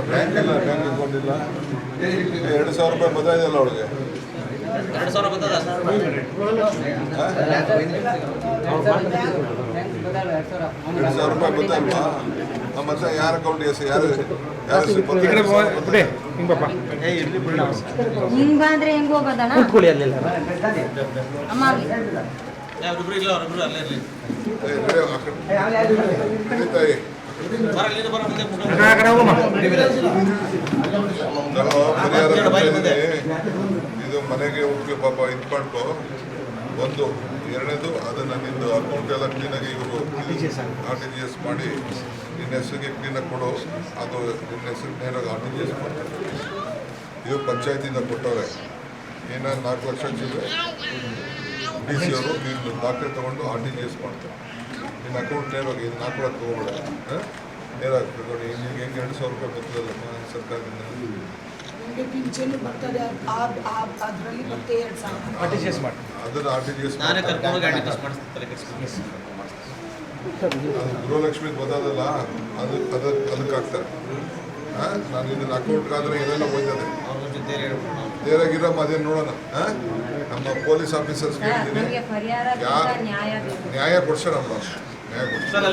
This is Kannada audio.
ಬ್ಯಾಂಕ್ ಇಲ್ಲ, ಬ್ಯಾಂಕ್ ಅಕೌಂಟ್ ಇಲ್ಲ. 2,000 ರೂಪಾಯಿ ಬದಲಾಯಿದಲ್ಲ ಅವಳಿಗೆ. 2,000 ಬರ್ತದ 2,000 ರೂಪಾಯಿ ಬದಲ್ವಾ? ಮತ್ತೆ ಯಾರ ಅಕೌಂಟ್ ಯಾರು ಹಿಂಗ್ ಬಂದ್ರೆ ಹೆಂಗ್ ಹೋಗೋದಣ್ಣ? ಅಮ್ಮ ಯಾರಿಬ್ರು ಇಲ್ಲ, ಅವರಿಬ್ರು ಅಲ್ಲೇ ಇರಲಿ. ತಾಯಿ ಇದು ಮನೆಗೆ ಹೋಗಿ ಪಾಪ ಇದು ಮಾಡ್ಕೊ. ಒಂದು ಎರಡನೇದು ಅದನ್ನು ನಿಂದು ಅಕೌಂಟ್ ಎಲ್ಲ ಕ್ಲೀನಾಗಿ ಇವರು RTGS ಮಾಡಿ ನಿನ್ನ ಹೆಸರಿಗೆ ಕ್ಲೀನಾಗಿ ಕೊಡು. ಅದು ನಿನ್ನ ಹೆಸರು ನೇರಾಗಿ RTGS ಮಾಡ್ತಾರೆ. ಇದು ಪಂಚಾಯತಿಂದ ಕೊಟ್ಟವ್ರೆ. ಏನೋ 4 ಲಕ್ಷ ಚಿಲ್ಲರೆ DC ಅವರು ನೀನು ದಾಖಲೆ ತೊಗೊಂಡು RTGS ಮಾಡ್ತಾರೆ. ನಿನ್ನ ಅಕೌಂಟ್ ನೇರವಾಗಿ ಇದು 4 ಲಕ್ಷ ತೊಗೊಬೇಡ, ನೇರಾಗಿ ತಗೊಂಡು ನಿನಗೆ ಹೆಂಗೆ 2,000 ರೂಪಾಯಿ ಬರ್ತದಲ್ಲಮ್ಮ ಸರ್ಕಾರದಿಂದ. ಪಿಂಚಣಿ ಬರ್ತದೆ, ಅದರಲ್ಲಿ ಮತ್ತೆ 2,000 RTGS ಮಾಡಿ. ಅದನ್ನು RTGS ನಾನೇ ಕರ್ಕೊಂಡು RTGS ಮಾಡಿಸ್ತಾರೆ. ಗೃಹಲಕ್ಷ್ಮಿ ಬದಲಲ್ಲ, ಅದಕ್ಕೆ ಹಾಕ್ತಾರೆ. ನಾನು ಇದನ್ನ ಅಕೌಂಟ್ಗಾದ್ರೆ ಇದೆಲ್ಲ ಹೋಯ್ತದೆ. ನೇರಾಗಿರಮ್ಮ, ಅದೇನು ನೋಡೋಣ. ನಮ್ಮ ಪೊಲೀಸ್ ಆಫೀಸರ್ಸ್ ಹೇಳಿದ್ದೀನಿ, ನ್ಯಾಯ ಕೊಡ್ಸೋಣಮ್ಮ, ನ್ಯಾಯ ಕೊಡ್ಸೋಣ.